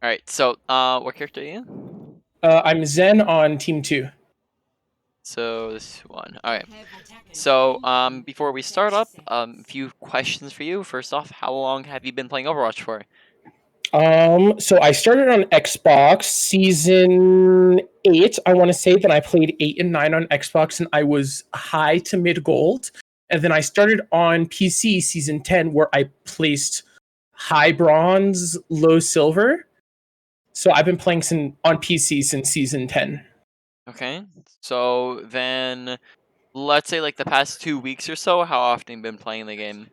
All right. So, what character are you? I'm Zen on Team 2. So this one. All right. So, before we start up, a few questions for you. First off, how long have you been playing Overwatch for? So I started on Xbox season 8, I want to say. Then I played 8 and 9 on Xbox, and I was high to mid gold. And then I started on PC season 10, where I placed high bronze, low silver. So I've been playing on PC since season 10. Okay. So then, let's say like the past 2 weeks or so. How often have you been playing the game?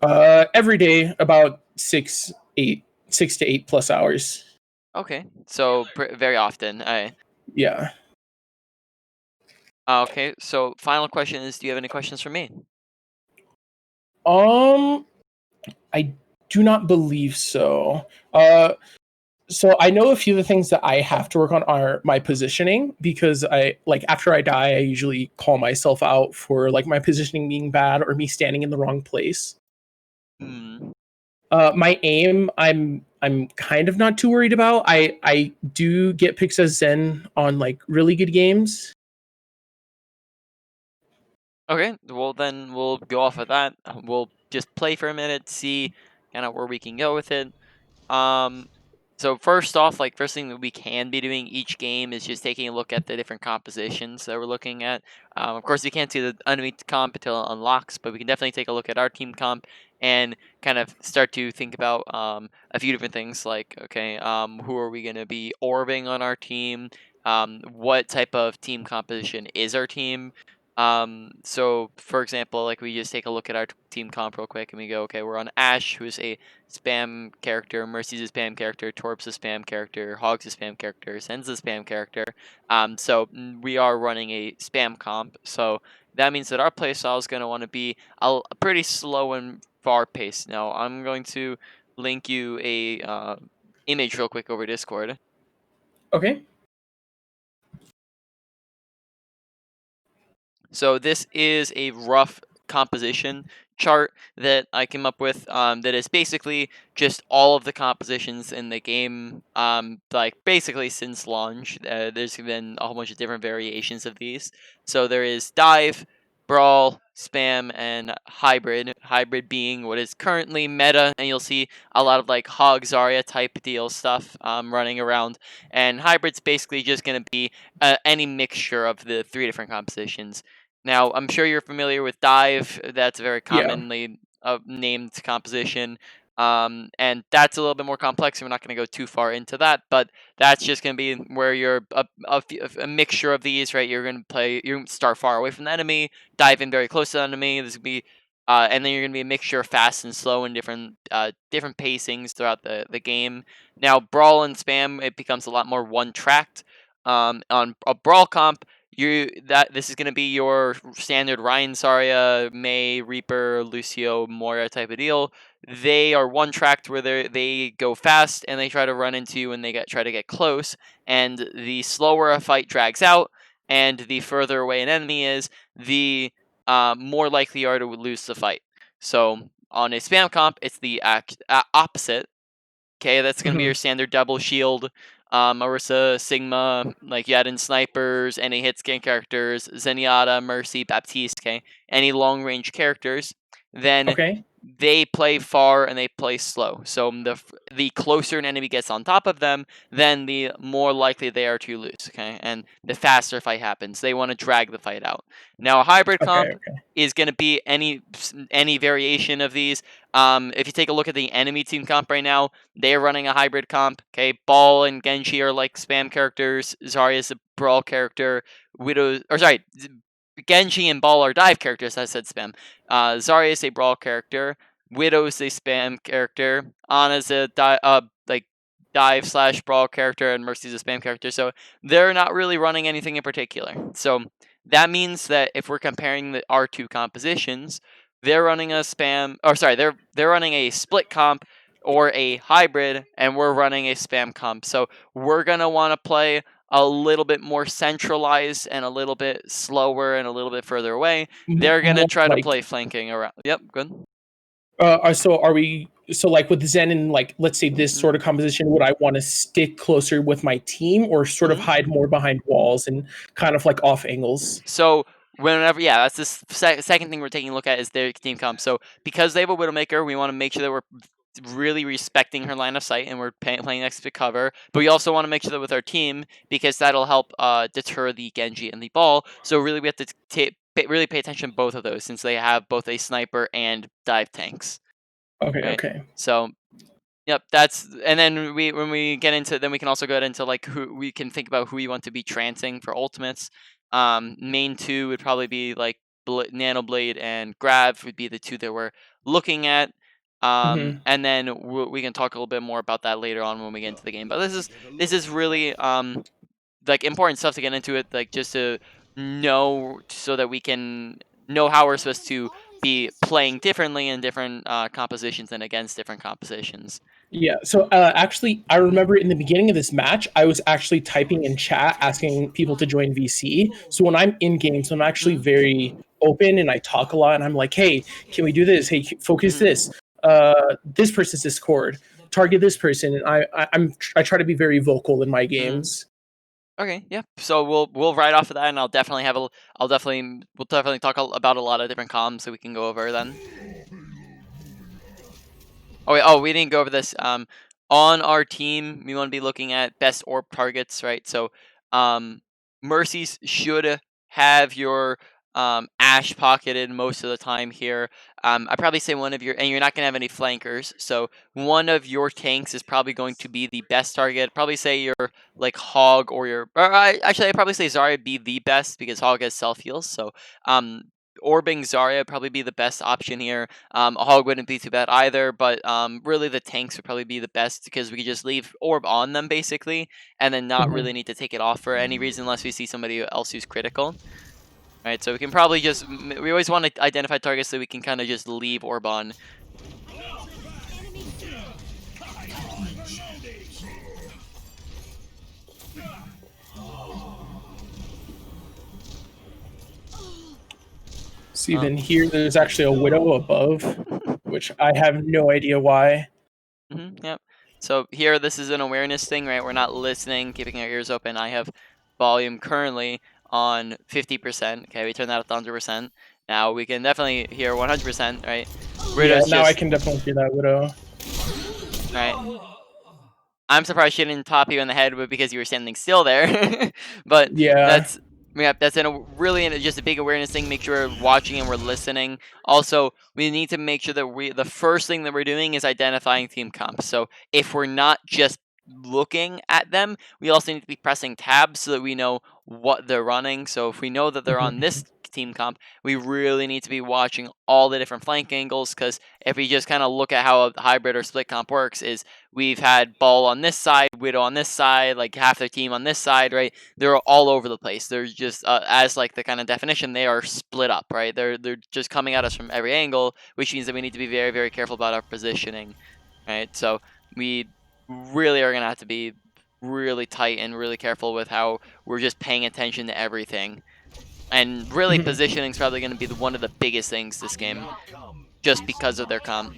Every day, about 6 to 8 plus hours. Okay. So very often. Yeah. Okay. So final question is: do you have any questions for me? Um, I do not believe so. So I know a few of the things that I have to work on are my positioning, because I like after I die, I usually call myself out for like my positioning being bad or me standing in the wrong place. Hmm. My aim, I'm kind of not too worried about. I do get picks as Zen on like really good games. Okay. Well, then we'll go off of that. We'll just play for a minute, see kind of where we can go with it. Um, so first off, like first thing that we can be doing each game is just taking a look at the different compositions that we're looking at. Of course, we can't see the enemy comp until it unlocks, but we can definitely take a look at our team comp and kind of start to think about a few different things like, okay, who are we going to be orbing on our team? What type of team composition is our team? So for example, like we just take a look at our team comp real quick and we go, okay, we're on Ash, who's a spam character, Mercy's a spam character, Torp's a spam character, Hog's a spam character, Sen's a spam character. So we are running a spam comp. So that means that our playstyle is going to want to be a pretty slow and far paced. Now I'm going to link you a image real quick over Discord. Okay. So this is a rough composition chart that I came up with that is basically just all of the compositions in the game, like basically since launch. There's been a whole bunch of different variations of these. So there is dive, brawl, spam, and hybrid. Hybrid being what is currently meta, and you'll see a lot of like Hog Zarya type deal stuff running around. And hybrid's basically just going to be any mixture of the three different compositions. Now, I'm sure you're familiar with dive. That's a very Yeah. commonly named composition. And that's a little bit more complex. We're not going to go too far into that, but that's just going to be where you're a mixture of these, right? You're going to play, you start far away from the enemy, dive in very close to the enemy. This will be, and then you're going to be a mixture of fast and slow and different pacings throughout the game. Now, brawl and spam, it becomes a lot more one tracked. On a brawl comp, this is gonna be your standard Ryan Zarya, May, Reaper, Lucio, Moira type of deal. They are one tracked where they go fast and they try to run into you and try to get close. And the slower a fight drags out, and the further away an enemy is, the more likely you are to lose the fight. So on a spam comp, it's the opposite. Okay, that's gonna be Hmm. your standard double shield. Marissa, Sigma, like you add in snipers, any hit scan characters, Zenyatta, Mercy, Baptiste, okay, any long range characters, then Okay. they play far and they play slow. So the closer an enemy gets on top of them, then the more likely they are to lose. Okay, and the faster fight happens. They want to drag the fight out. Now a hybrid Okay. comp is going to be any variation of these. If you take a look at the enemy team comp right now, they're running a hybrid comp. Okay, Ball and Genji are like spam characters. Zarya is a brawl character. Genji and Ball are dive characters. I said spam. Zarya is a brawl character. Widow's a spam character. Ana's a dive slash brawl character, and Mercy's a spam character. So they're not really running anything in particular. So that means that if we're comparing our two compositions, they're running a spam, or sorry, they're running a split comp or a hybrid, and we're running a spam comp. So we're gonna want to play a little bit more centralized and a little bit slower and a little bit further away. They're gonna More try to like play flanking around. Yep, good. so are we So like with Zen and like let's say this Mhm. sort of composition, would I want to stick closer with my team or sort of Mhm. hide more behind walls and kind of like off angles? So whenever, yeah, that's the second thing we're taking a look at is their team comp. So because they have a Widowmaker, we want to make sure that we're really respecting her line of sight and we're playing next to cover. But we also want to make sure that with our team, because that'll help deter the Genji and the ball. So really, we have to really pay attention to both of those since they have both a sniper and dive tanks, Okay, right? okay. So yep, that's, and then when we get into, then we can also get into like who we can think about who we want to be trancing for ultimates. Main two would probably be like Nano Blade and Grav would be the two that we're looking at. Hmm. And then we can talk a little bit more about that later on when we get into the game. But this is really like important stuff to get into it, like just to know so that we can know how we're supposed to be playing differently in different compositions and against different compositions. Yeah. So actually, I remember in the beginning of this match, I was actually typing in chat asking people to join VC. So when I'm in games, I'm actually Mhm. very open and I talk a lot. And I'm like, hey, can we do this? Hey, focus Mhm. this. This person's Discord. Target this person. And I try to be very vocal in my Mhm. games. Okay. Yeah. So we'll ride off of that, and we'll definitely talk about a lot of different comms so we can go over then. Oh wait, we didn't go over this. On our team, we want to be looking at best orb targets, right? So, um, Mercies should have your Ash pocketed most of the time here. I probably say one of your, and you're not gonna have any flankers, so one of your tanks is probably going to be the best target. Probably say your like Hog or your, or actually I probably say Zarya be the best because Hog has self heals. So, um, orbing Zarya would probably be the best option here. A hog wouldn't be too bad either, but really the tanks would probably be the best because we could just leave orb on them basically, and then not really Mhm. need to take it off for any reason unless we see somebody else who's critical. Right, so we can probably just we always want to identify targets so we can kind of just leave orb on. See, then here there's actually a widow above, which I have no idea why. Yep. So here, this is an awareness thing, right? We're not listening, keeping our ears open. I have volume currently on 50%. Okay, we turn that up to 100%. Now we can definitely hear 100%, right? Yeah, Widow's now I just, can definitely hear that widow. right. I'm surprised she didn't top you in the head because you were standing still there. But Yeah. that's, yeah, that's really just a big awareness thing. Make sure we're watching and we're listening. Also, we need to make sure that the first thing that we're doing is identifying team comps. So if we're not just looking at them, we also need to be pressing tabs so that we know what they're running. So if we know that they're on this Mhm. team comp, we really need to be watching all the different flank angles, because if we just kind of look at how a hybrid or split comp works, is we've had Ball on this side, Widow on this side, like half their team on this side, right? They're all over the place. They're just as like the kind of definition, they are split up, right? They're just coming at us from every angle, which means that we need to be very very careful about our positioning, right? So we really are gonna have to be really tight and really careful with how we're just paying attention to everything. And really, Mhm. positioning is probably going to be one of the biggest things this game, just because of their comp.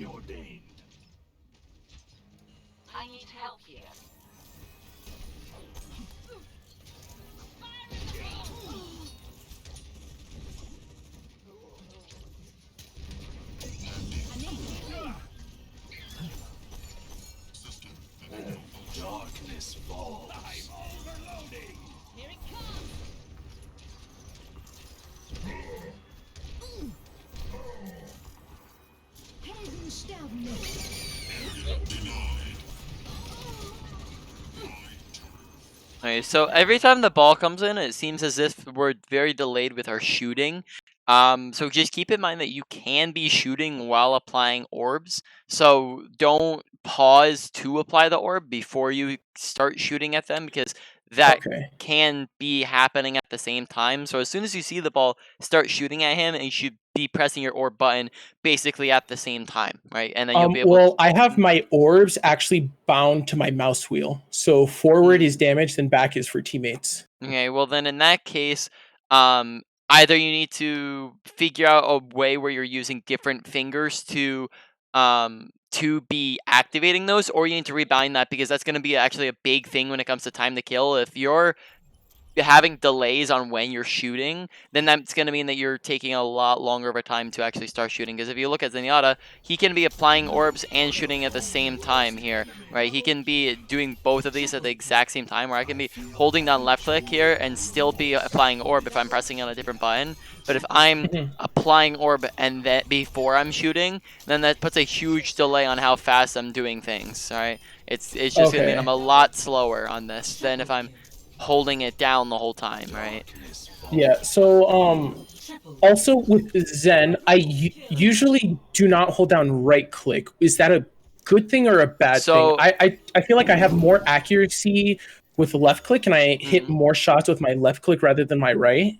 Okay, so every time the ball comes in, it seems as if we're very delayed with our shooting. So just keep in mind that you can be shooting while applying orbs. So don't pause to apply the orb before you start shooting at them, because that Okay. can be happening at the same time. So as soon as you see the ball, start shooting at him, and you should be pressing your orb button basically at the same time, right? And then you'll be able to. Well, I have my orbs actually bound to my mouse wheel. So forward Mm. is damaged and back is for teammates. Okay, well then in that case, either you need to figure out a way where you're using different fingers to to be activating those, or you need to rebind that, because that's going to be actually a big thing when it comes to time to kill. If you're having delays on when you're shooting, then that's going to mean that you're taking a lot longer of a time to actually start shooting. Because if you look at Zenyatta, he can be applying orbs and shooting at the same time here, right? He can be doing both of these at the exact same time, where I can be holding down left click here and still be applying orb if I'm pressing on a different button. But if I'm applying orb and then before I'm shooting, then that puts a huge delay on how fast I'm doing things, all right? It's just going to mean I'm a lot slower on this than if I'm holding it down the whole time, right? Yeah. So also with Zen, I usually do not hold down right click. Is that a good thing or a bad thing? So I feel like I have more accuracy with left click and I hit more shots with my left click rather than my right.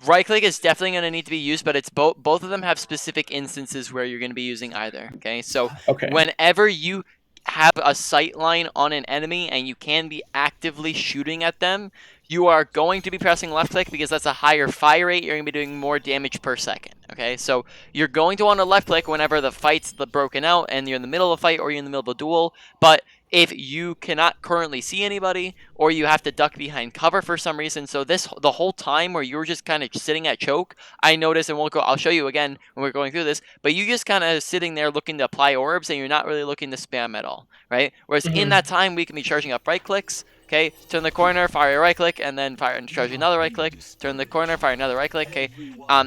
right click is definitely going to need to be used, but it's both of them have specific instances where you're going to be using either. Okay, so whenever you have a sight line on an enemy and you can be actively shooting at them, you are going to be pressing left click because that's a higher fire rate. You're going to be doing more damage per second. Okay, so you're going to want to left click whenever the fight's broken out and you're in the middle of a fight or you're in the middle of a duel. But if you cannot currently see anybody, or you have to duck behind cover for some reason, so the whole time where you're just kind of sitting at choke, I noticed, and I'll show you again when we're going through this, but you just kind of sitting there looking to apply orbs and you're not really looking to spam at all, right? Whereas in that time, we can be charging up right clicks. Okay, turn the corner, fire a right click, and then fire and charge another right click. Turn the corner, fire another right click. Okay,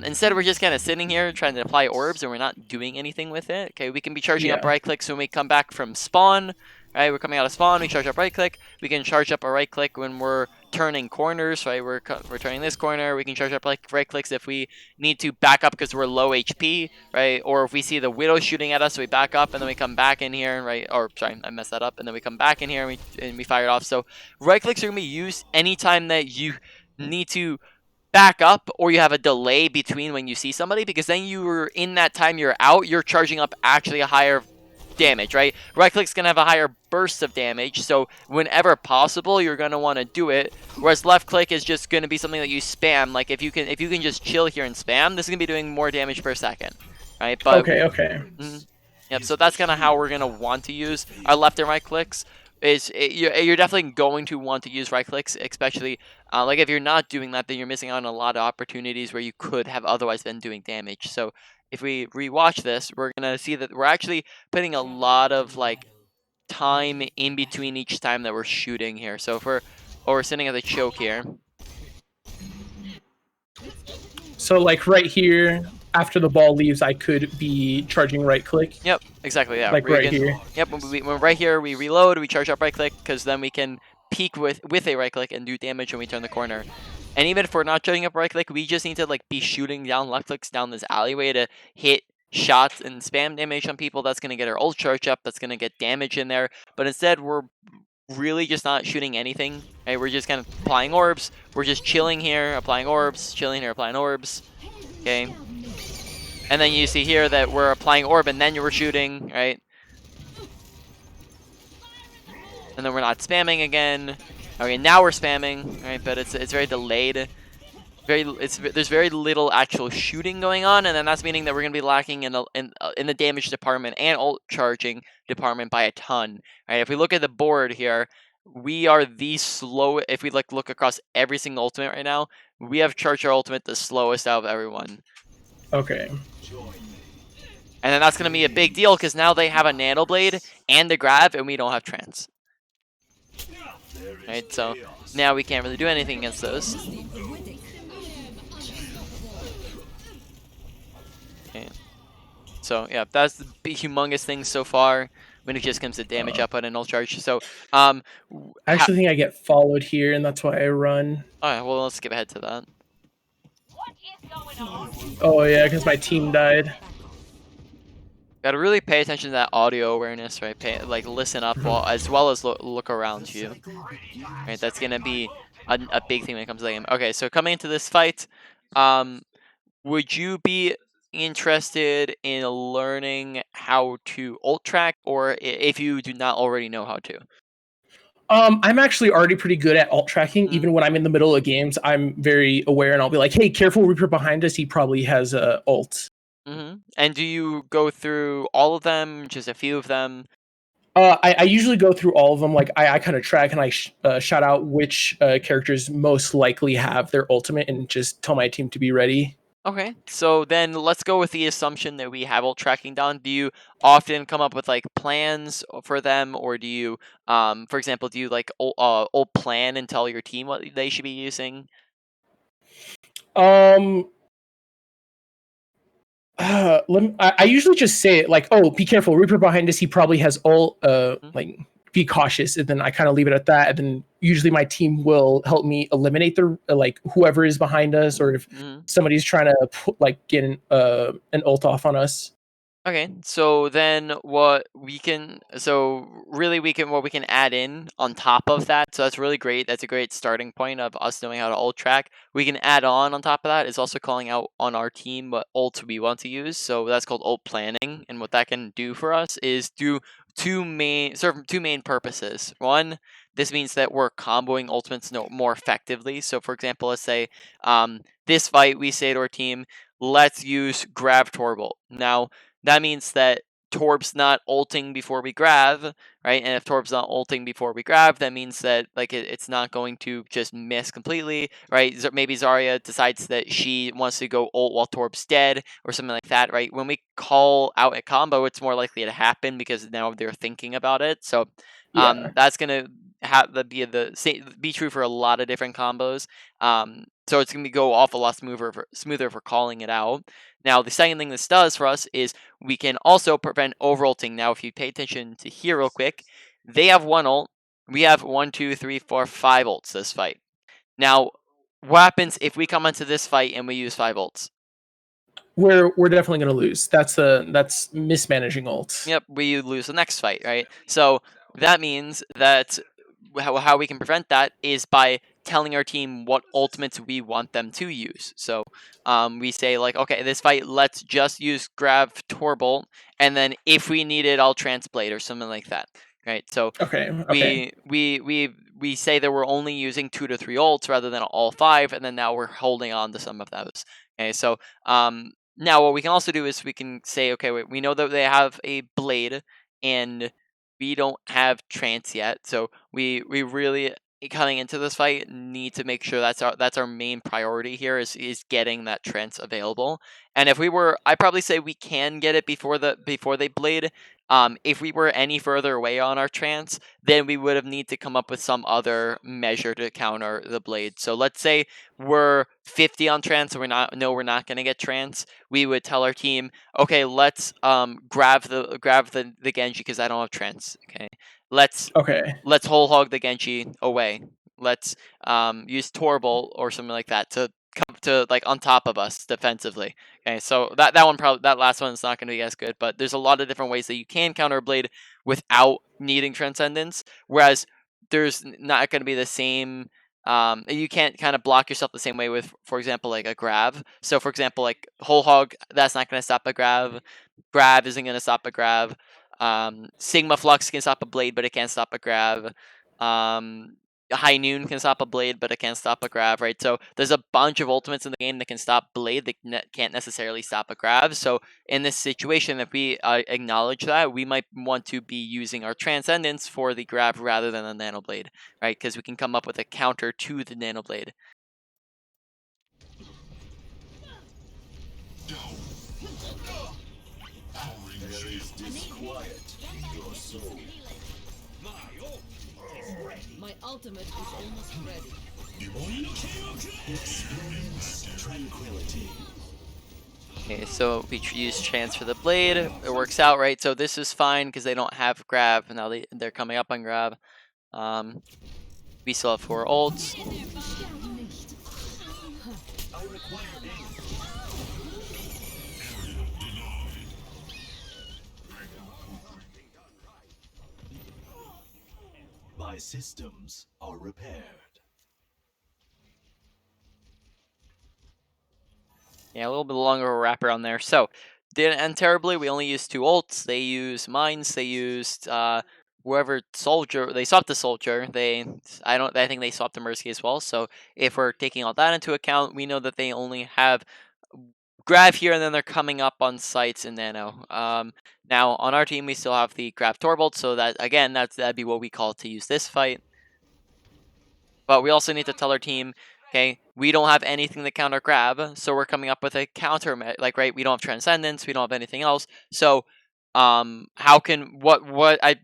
instead we're just kind of sitting here trying to apply orbs and we're not doing anything with it. Okay, we can be charging up right clicks when we come back from spawn. Right, we're coming out of spawn, we charge up right click. We can charge up a right click when we're turning corners, right? We're turning this corner. We can charge up like right clicks if we need to back up because we're low HP, right? Or if we see the widow shooting at us, so we back up and then we come back in here, right? Or sorry, I messed that up. And then we come back in here and we fire it off. So right clicks are gonna be used anytime that you need to back up or you have a delay between when you see somebody, because then you're in that time you're out, you're charging up actually a higher damage, right? Right click's gonna have a higher burst of damage, so whenever possible you're gonna want to do it, whereas left click is just gonna be something that you spam. Like if you can just chill here and spam, this is gonna be doing more damage per second, right? But yep, so that's kind of how we're gonna want to use our left and right clicks. You're definitely going to want to use right clicks, especially like if you're not doing that, then you're missing out on a lot of opportunities where you could have otherwise been doing damage. So if we rewatch this, we're gonna see that we're actually putting a lot of like time in between each time that we're shooting here. So if we're sitting at the choke here. So like right here, after the ball leaves, I could be charging right click. Yep, exactly. Yeah, like right here. Yep, when right here we reload, we charge up right click because then we can peek with a right click and do damage when we turn the corner. And even if we're not charging up right click, we just need to like be shooting down left clicks down this alleyway to hit shots and spam damage on people. That's gonna get our ult charge up. That's gonna get damage in there. But instead, we're really just not shooting anything. Right? We're just kind of applying orbs. We're just chilling here, applying orbs, chilling here, applying orbs. Okay. And then you see here that we're applying orb and then we're shooting, right? And then we're not spamming again. Okay, now we're spamming, right? But it's very delayed. There's very little actual shooting going on, and then that's meaning that we're gonna be lacking in the damage department and ult charging department by a ton. Right? If we look at the board here, we are the slow. If we like look across every single ultimate right now, we have charged our ultimate the slowest out of everyone. Okay. And then that's gonna be a big deal because now they have a nano blade and a grab, and we don't have trance. Right, so now we can't really do anything against those. Okay. So yeah, that's the big, humongous thing so far when it just comes to damage output and ult charge. So I actually think I get followed here, and that's why I run. Alright, well let's skip ahead to that. Oh yeah, because my team died. Gotta really pay attention to that audio awareness, right? Like listen up as well as look around you. Right, that's gonna be a big thing when it comes to the game. Okay, so coming into this fight, would you be interested in learning how to ult track, or if you do not already know how to? I'm actually already pretty good at ult tracking. Even when I'm in the middle of games, I'm very aware, and I'll be like, "Hey, careful, Reaper behind us. He probably has a ult." And do you go through all of them, just a few of them? I usually go through all of them. Like I kind of track and shout out which characters most likely have their ultimate and just tell my team to be ready. Okay, so then let's go with the assumption that we have all tracking down. Do you often come up with like plans for them, or do you, for example, do you like old plan and tell your team what they should be using? Um, I usually just say it like, "Oh, be careful, Reaper behind us. He probably has all. Mhm, Like, be cautious." And then I kind of leave it at that. And then usually my team will help me eliminate the like whoever is behind us, or if mhm. somebody's trying to like get an ult off on us. Okay, so then what we can, so really we can, what we can add in on top of that, so that's really great. That's a great starting point of us knowing how to ult track. We can add on top of that is also calling out on our team what ult we want to use. So that's called ult planning. And what that can do for us is do serve two main purposes. One, this means that we're comboing ultimates more effectively. So for example, let's say this fight, we say to our team, let's use Grav Torbolt. Now, that means that Torb's not ulting before we grab, right? And if Torb's not ulting before we grab, that means that like it's not going to just miss completely, right? Maybe Zarya decides that she wants to go ult while Torb's dead or something like that, right? When we call out a combo, it's more likely to happen because now they're thinking about it. So Yeah. that's gonna be true for a lot of different combos. So it's gonna go off a lot smoother for calling it out. Now, the second thing this does for us is we can also prevent overulting. Now, if you pay attention to here real quick, they have one ult. We have 1, 2, 3, 4, 5 ults this fight. Now, what happens if we come into this fight and we use 5 ults? We're definitely gonna lose. That's mismanaging ult. Yep, we lose the next fight, right? So that means that how we can prevent that is by telling our team what ultimates we want them to use. So we say like, okay, this fight, let's just use Grav Torbolt, and then if we need it, I'll Transblade or something like that, right? So Okay. Okay. we say that we're only using 2 to 3 ults rather than all 5, and then now we're holding on to some of those. Okay, so now what we can also do is we can say, okay, we know that they have a blade, and we don't have trance yet, so we really coming into this fight need to make sure that's our main priority here is getting that trance available. And if we were, I probably say we can get it before they blade. If we were any further away on our trance, then we would have need to come up with some other measure to counter the blade. So let's say we're 50 on trance, so we're not going to get trance. We would tell our team, okay, let's grab the Genji because I don't have trance. Okay, let's Okay. let's whole hog the Genji away. Let's use Torbolt or something like that to come to like on top of us defensively. Okay, so that one probably that last one is not going to be as good, but there's a lot of different ways that you can counter Blade without needing Transcendence. Whereas there's not going to be the same. You can't kind of block yourself the same way with, for example, like a grab. So, for example, like whole hog, that's not going to stop a grab. Grab isn't going to stop a grab. Sigma Flux can stop a blade, but it can't stop a grab. Um, High Noon can stop a blade, but it can't stop a grab, right? So there's a bunch of ultimates in the game that can stop blade that can't necessarily stop a grab. So in this situation, if we acknowledge that, we might want to be using our Transcendence for the grab rather than the Nano Blade, right? Because we can come up with a counter to the Nano Blade. My ultimate is almost ready. Okay, so we use Chance for the blade. It works out, right? So this is fine because they don't have grab. Now they're coming up on grab. Um, we still have 4 ults. My systems are repaired. Yeah, a little bit longer of a wrapper on there. So didn't end terribly. We only used 2 ults. They used mines. They used whoever soldier. They swapped the soldier. I think they swapped the mercy as well. So if we're taking all that into account, we know that they only have grab here, and then they're coming up on sites in Nano. Now on our team we still have the grab Torvald, so that again that'd be what we call to use this fight. But we also need to tell our team, okay, we don't have anything to counter grab, so we're coming up with a counter, like, right, we don't have Transcendence, we don't have anything else, so how can,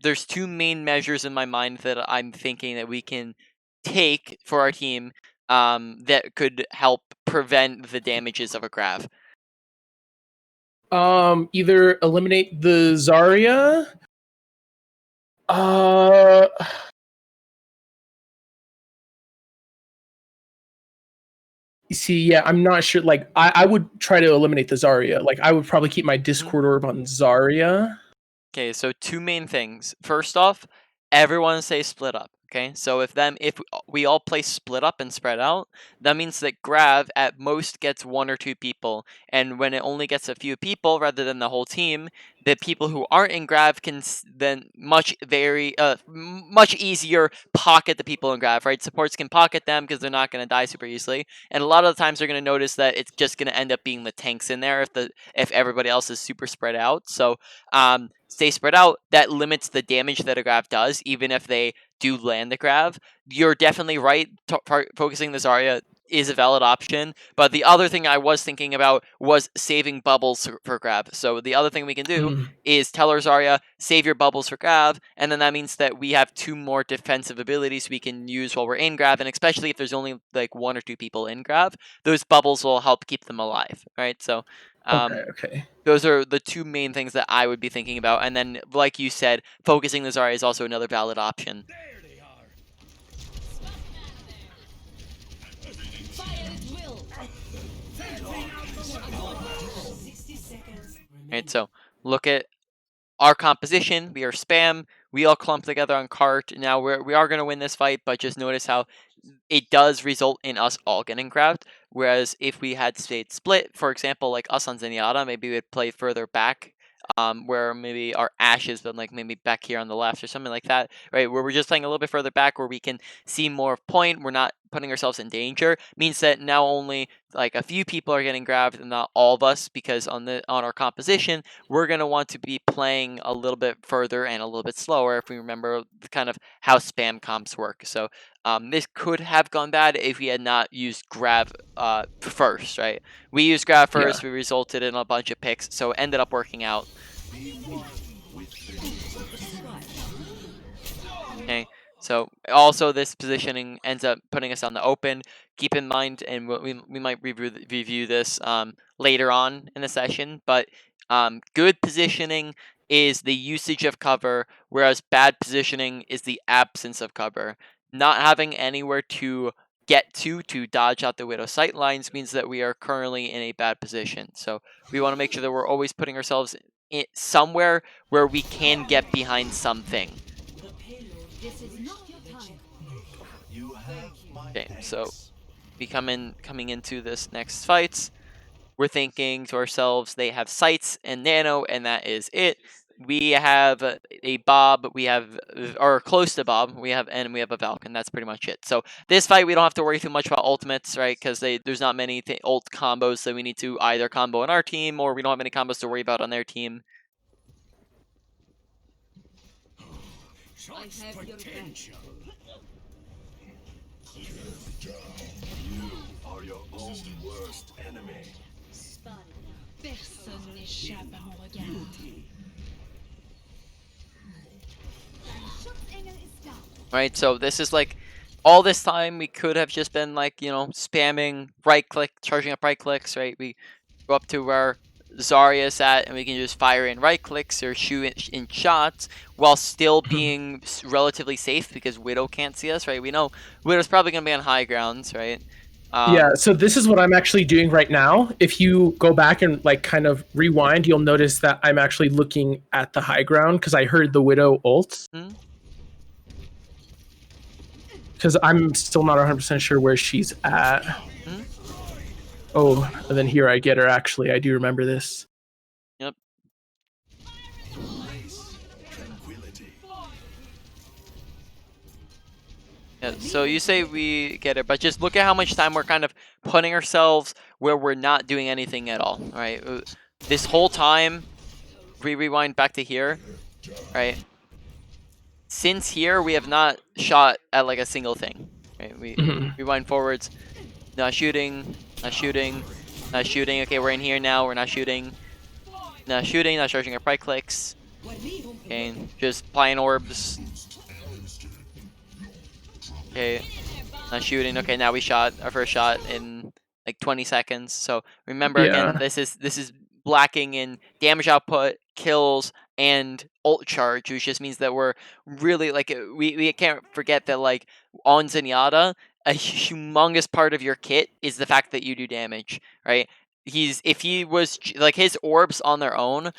there's two main measures in my mind that I'm thinking that we can take for our team that could help prevent the damages of a grab. Either eliminate the Zarya. See, yeah, I'm not sure. Like, I would try to eliminate the Zarya. Like, I would probably keep my Discord orb on Zarya. Okay, so two main things. First off, everyone say split up. Okay, so if we all play split up and spread out, that means that Grav at most gets 1 or 2 people, and when it only gets a few people rather than the whole team, the people who aren't in Grav can then much easier pocket the people in Grav. Right, supports can pocket them because they're not going to die super easily, and a lot of the times they're going to notice that it's just going to end up being the tanks in there if everybody else is super spread out. So stay spread out, that limits the damage that a grab does, even if they do land the grab. You're definitely right. Focusing the Zarya is a valid option, but the other thing I was thinking about was saving bubbles for grab. So the other thing we can do is tell our Zarya, save your bubbles for grab, and then that means that we have 2 more defensive abilities we can use while we're in grab, and especially if there's only like 1 or 2 people in grab, those bubbles will help keep them alive, right? So Okay. those are the 2 main things that I would be thinking about. And then, like you said, focusing the Zarya is also another valid option. There they are. Fire at will. 60 seconds. Right, so look at our composition. We are spam. We all clump together on cart. Now we are going to win this fight, but just notice how it does result in us all getting grabbed. Whereas if we had stayed split, for example, like us on Zenyatta, maybe we'd play further back, where maybe our Ashe has been like maybe back here on the left or something like that, right? Where we're just playing a little bit further back where we can see more of point. We're not putting ourselves in danger. Means that now only like a few people are getting grabbed and not all of us, because on our composition, we're going to want to be playing a little bit further and a little bit slower if we remember kind of how spam comps work. So this could have gone bad if we had not used grab first, right? We used grab first, we resulted in a bunch of picks, so it ended up working out. Okay, so also this positioning ends up putting us on the open. Keep in mind, and we might review this later on in the session, but good positioning is the usage of cover, whereas bad positioning is the absence of cover. Not having anywhere to get to dodge out the Widow sight lines means that we are currently in a bad position. So we want to make sure that we're always putting ourselves somewhere where we can get behind something. This is not your time. You have my Okay, thanks. so we coming into this next fight, we're thinking to ourselves, they have sights and nano, and that is it. We have a Bob, we have, or close to Bob, we have a Valk, and that's pretty much it. So this fight, we don't have to worry too much about ultimates, right? Because there's not many ult combos that we need to either combo on our team, or we don't have any combos to worry about on their team. I have your back. You are your own worst enemy. Personne n'échappe à mon regard. Right, so this is like, all this time we could have just been like, you know, spamming right click, charging up right clicks, right? We go up to where Zarya's at and we can just fire in right clicks or shoot in shots while still being relatively safe because Widow can't see us, right? We know Widow's probably going to be on high grounds, right? Yeah, so this is what I'm actually doing right now. If you go back and like kind of rewind, you'll notice that I'm actually looking at the high ground because I heard the Widow ult. Because I'm still not 100% sure where she's at. Oh, and then here I get her, actually. I do remember this. Yep. Tranquility. Yeah, so you say we get it, but just look at how much time we're kind of putting ourselves where we're not doing anything at all, right? This whole time, rewind back to here, right? Since here, we have not shot at like a single thing, right? We Mhm. rewind forwards, not shooting, not shooting, not shooting. Okay, we're in here now, we're not shooting, not charging our right clicks. Okay, just applying orbs. Okay, not shooting. Okay, now we shot our first shot in like 20 seconds. So remember again, Yeah. this is lacking in damage output, kills, and ult charge, which just means that we're really like we can't forget that like on Zenyatta, a humongous part of your kit is the fact that you do damage, right? If he was like his orbs on their own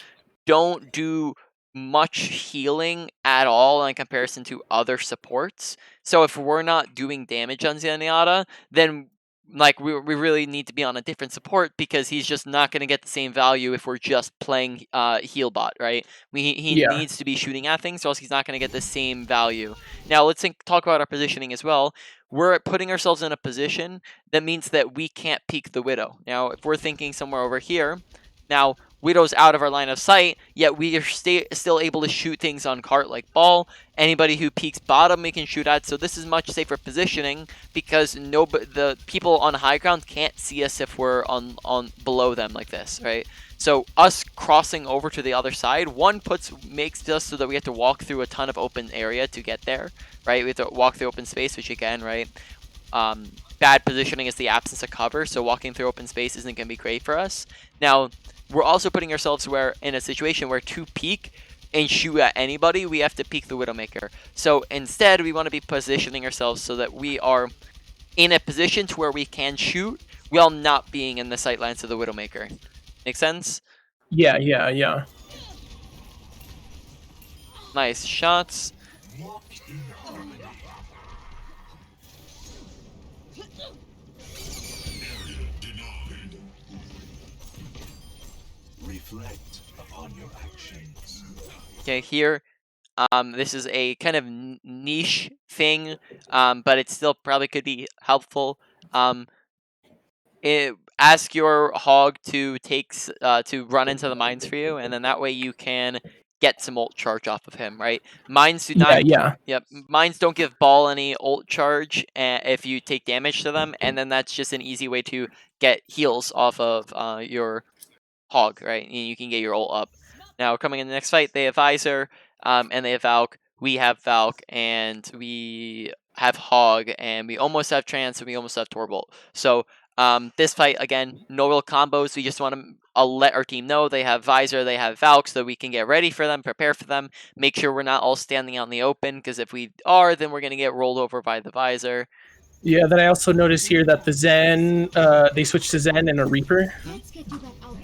don't do much healing at all in comparison to other supports. So if we're not doing damage on Zenyatta, then like we really need to be on a different support because he's just not going to get the same value if we're just playing heal bot, right? He Yeah. needs to be shooting at things, or else he's not going to get the same value. Now let's talk about our positioning as well. We're putting ourselves in a position that means that we can't peek the Widow. Now if we're thinking somewhere over here, now Widow's out of our line of sight, yet we are still able to shoot things on cart like ball. Anybody who peeks bottom, we can shoot at. So this is much safer positioning because the people on high ground can't see us if we're on below them like this, right? So us crossing over to the other side, makes us so that we have to walk through a ton of open area to get there, right? We have to walk through open space, which again, right? Bad positioning is the absence of cover, so walking through open space isn't going to be great for us. Now, we're also putting ourselves in a situation where to peek and shoot at anybody, we have to peek the Widowmaker. So instead, we want to be positioning ourselves so that we are in a position to where we can shoot while not being in the sightlines of the Widowmaker. Make sense? Yeah. Yeah. Yeah. Nice shots. Walk in harmony. Reflect upon your actions. Okay, here, this is a kind of niche thing, but it still probably could be helpful. Um, Ask your hog to run into the mines for you, and then that way you can get some ult charge off of him, right? Mines do Yeah. not. Yeah. Yep, mines don't give ball any ult charge if you take damage to them, and then that's just an easy way to get heals off of your hog, right? And you can get your ult up. Now, coming in the next fight, they have Visor, and they have Valk. We have Valk, and we have Hog, and we almost have Trance, and we almost have Torbolt. So, this fight, again, no real combos. We just want to let our team know they have Visor, they have Valk, so we can get ready for them, prepare for them, make sure we're not all standing out in the open, because if we are, then we're going to get rolled over by the Visor. Yeah. Then I also noticed here that the Zen, they switched to Zen and a Reaper. Let's get you back out there.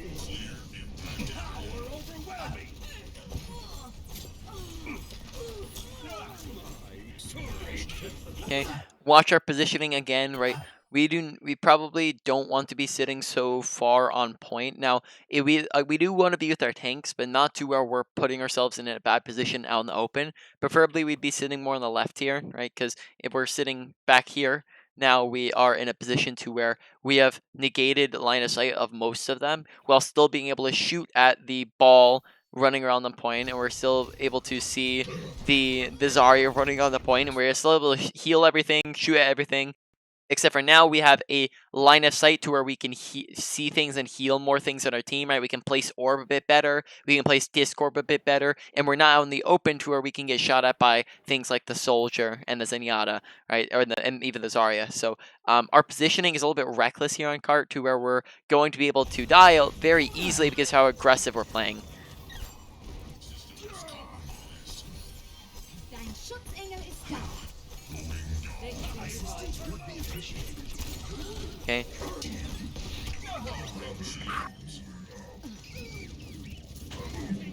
Okay, watch our positioning again, right? We probably don't want to be sitting so far on point. Now, we do want to be with our tanks, but not to where we're putting ourselves in a bad position out in the open. Preferably, we'd be sitting more on the left here, right? Because if we're sitting back here, now we are in a position to where we have negated line of sight of most of them, while still being able to shoot at the ball running around the point, and we're still able to see the Zarya running on the point, and we're still able to heal everything, shoot at everything. Except for now, we have a line of sight to where we can see things and heal more things on our team, right? We can place orb a bit better, we can place disc orb a bit better, and we're not out in the open to where we can get shot at by things like the Soldier and the Zenyatta, right? And even the Zarya. So our positioning is a little bit reckless here on cart to where we're going to be able to die out very easily because how aggressive we're playing. Dein Schutzengel ist da. Okay.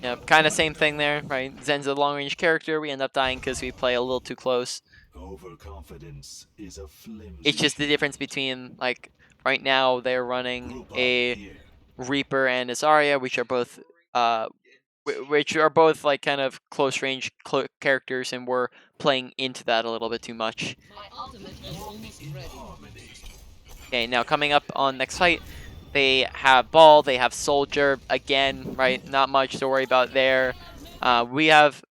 Yeah, kind of same thing there, right? Zen's a long-range character. We end up dying because we play a little too close. Overconfidence is a flimsy. It's just the difference between, like, right now they're running Group up a here. Reaper and a Zarya, which are both which are both like kind of close range characters, and we're playing into that a little bit too much. Okay, now coming up on next fight, they have Ball, they have Soldier, again, right, not much to worry about there. We have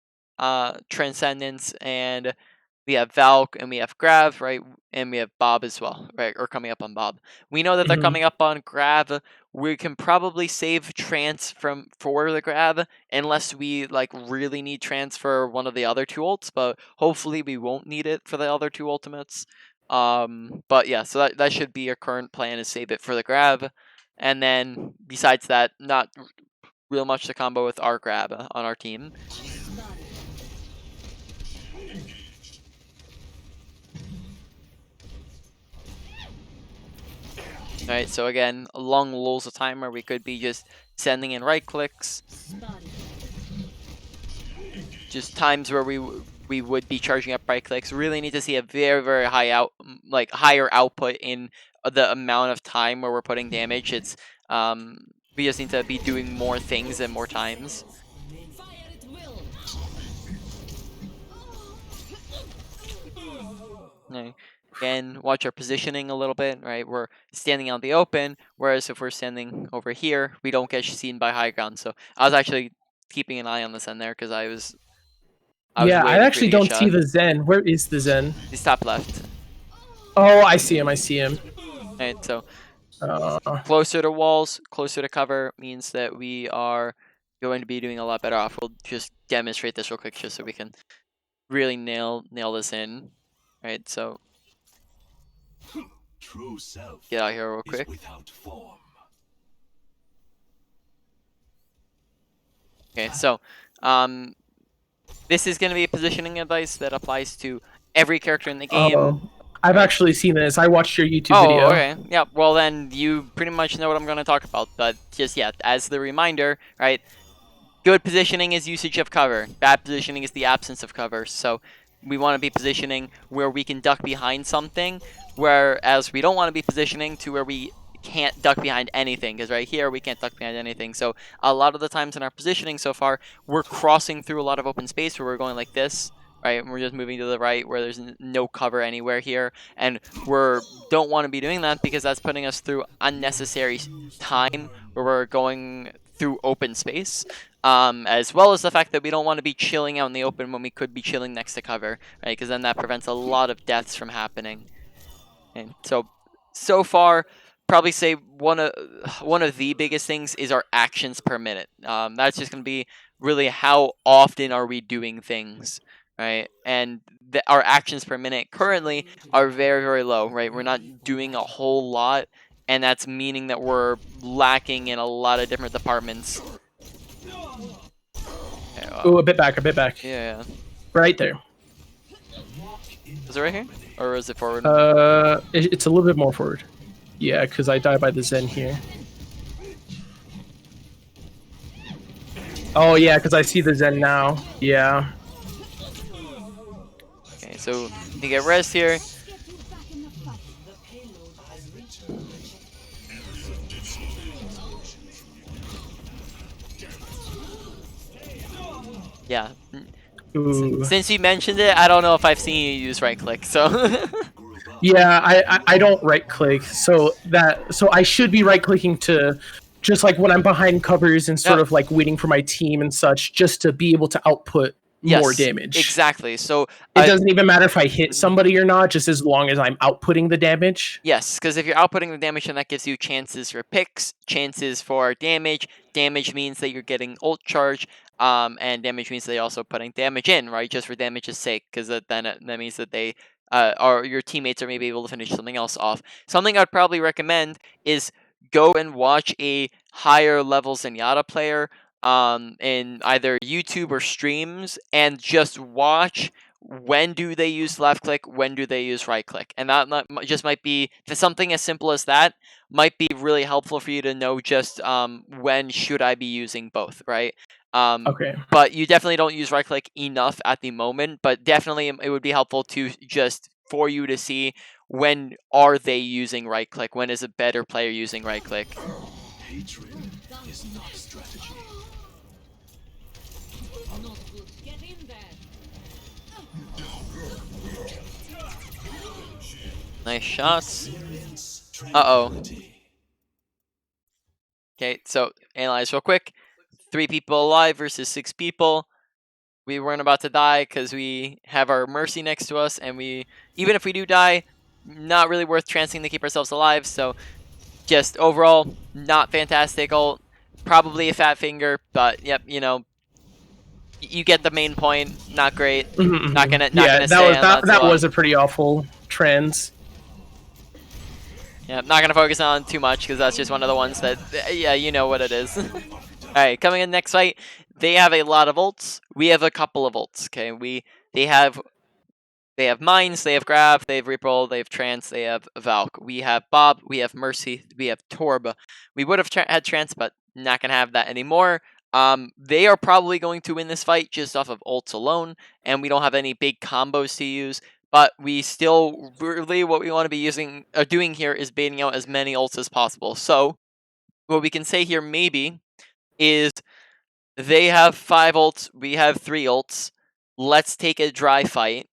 Transcendence, and we have Valk, and we have Grav, right, and we have Bob as well, right, or coming up on Bob. We know that they're Mhm. coming up on Grav. We can probably save Trance for the Grav, unless we like really need Trance for one of the other two ults, but hopefully we won't need it for the other two ultimates. But yeah, so that should be your current plan, is save it for the Grab, and then besides that, not real much to combo with our Grab on our team. Alright, so again, long lulls of time where we could be just sending in right clicks, just times where we would be charging up right clicks. Really need to see a very, very higher output in the amount of time where we're putting damage. It's we just need to be doing more things and more times. Right. Again, watch our positioning a little bit, right? We're standing out in the open, whereas if we're standing over here, we don't get seen by high ground. So I was actually keeping an eye on this end there because I was Yeah, I waiting for you actually to get don't see shot. the Zen. Where is the Zen? He's top left. Oh, I see him. I see him. Right, so Uh, closer to walls, closer to cover means that we are going to be doing a lot better off. We'll just demonstrate this real quick just so we can really nail this in. Right, so True self get out here real is quick. without form. Okay, so this is going to be a positioning advice that applies to every character in the game. I've Right. actually seen this. I watched your YouTube Oh, video. okay. Yeah, well then you pretty much know what I'm going to talk about. But just, yeah, as the reminder, right, good positioning is usage of cover. Bad positioning is the absence of cover. So we want to be positioning where we can duck behind something, whereas we don't want to be positioning to where we can't duck behind anything, because right here we can't duck behind anything. So a lot of the times in our positioning so far, we're crossing through a lot of open space where we're going like this, right? And we're just moving to the right where there's no cover anywhere here, and we don't want to be doing that because that's putting us through unnecessary time where we're going through open space. As well as the fact that we don't want to be chilling out in the open when we could be chilling next to cover, right? Because then that prevents a lot of deaths from happening. And so far, probably say one of the biggest things is our actions per minute. That's just going to be really how often are we doing things, right? And our actions per minute currently are very, very low, right? We're not doing a whole lot, and that's meaning that we're lacking in a lot of different departments. Oh, a bit back, a bit back. Yeah. Right there. Is it right here? Or is it forward? It's a little bit more forward. Yeah, because I die by the Zen here. Oh yeah, because I see the Zen now. Yeah. Okay, so you get rest here. Get you back in the fight. Yeah. Ooh. Since you mentioned it, I don't know if I've seen you use right click, so. Yeah, I don't right click, so I should be right clicking to just like when I'm behind covers and sort Yep. of like waiting for my team and such, just to be able to output more Yes, damage. exactly. So It doesn't even matter if I hit somebody or not, just as long as I'm outputting the damage. yes, because if you're outputting the damage, then that gives you chances for picks, chances for damage. Damage means that you're getting ult charge, and damage means that you're also putting damage in, right? Just for damage's sake, because that means that they or your teammates are maybe able to finish something else off. Something I'd probably recommend is go and watch a higher level Zenyatta player in either YouTube or streams, and just watch when do they use left click, when do they use right click, and that just might be something as simple as that might be really helpful for you to know just when should I be using both, right? Okay. But you definitely don't use right click enough at the moment, but definitely it would be helpful to just for you to see when are they using right click, when is a better player using right click. Hatred is not strategy. Nice shots. Experience Uh-oh. tranquility. Okay, so analyze real quick. 3 people alive versus 6 people. We weren't about to die because we have our mercy next to us, and even if we do die, not really worth trancing to keep ourselves alive. So just overall, not fantastic ult. Probably a fat finger, but yep, you get the main point. Not great. Not gonna not Yeah, gonna stay on that too that was long. a pretty awful trends. Yeah, not gonna focus on too much because that's just one of the ones that yeah, you know what it is. All right, coming in next fight, they have a lot of ults. We have a couple of ults. Okay, they have Mines, they have Grab, they have Reaper, they have Trance, they have Valk. We have Bob, we have Mercy, we have Torb. We would have had Trance, but not going to have that anymore. They are probably going to win this fight just off of ults alone, and we don't have any big combos to use. But we still, really, what we want to be doing here is baiting out as many ults as possible. So, what we can say here maybe is they have 5 ults, we have 3 ults. Let's take a dry fight.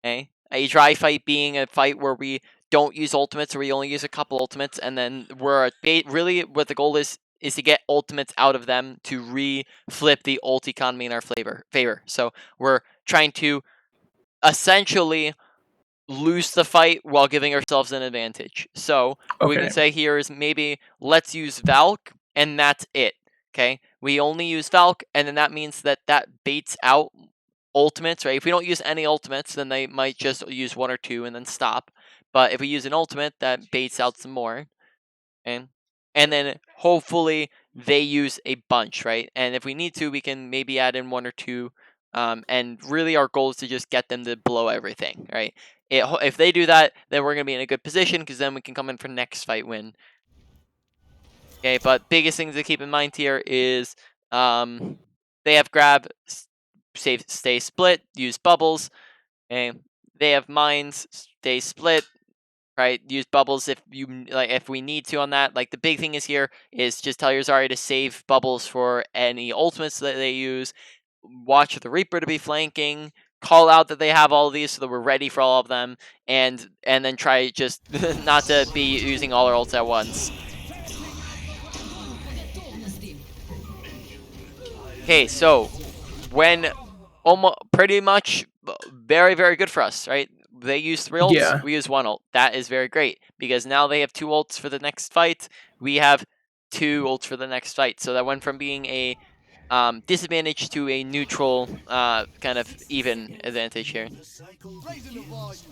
Okay, a dry fight being a fight where we don't use ultimates, or we only use a couple ultimates, and then really what the goal is to get ultimates out of them to flip the ult economy in our favor. So we're trying to essentially lose the fight while giving ourselves an advantage. So what we can say here is maybe let's use Valk, and that's it. Okay, we only use Valk, and then that means that baits out ultimates, right? If we don't use any ultimates, then they might just use 1 or 2 and then stop. But if we use an ultimate, that baits out some more. And then hopefully they use a bunch, right? And if we need to, we can maybe add in 1 or 2. And really our goal is to just get them to blow everything, right? If they do that, then we're going to be in a good position because then we can come in for next fight win. Okay, but biggest things to keep in mind here is they have Grab, stay split, use bubbles. Okay, they have Mines, stay split, right? Use bubbles if we need to on that. Like the big thing is here is just tell your Zarya to save bubbles for any ultimates that they use. Watch the Reaper to be flanking. Call out that they have all of these so that we're ready for all of them, and then try just not to be using all our ults at once. Okay, so when almost pretty much very, very good for us, right? They use 3 ults, Yeah. we use 1 ult. That is very great because now they have 2 ults for the next fight. We have 2 ults for the next fight. So that went from being a disadvantage to a neutral kind of even advantage here.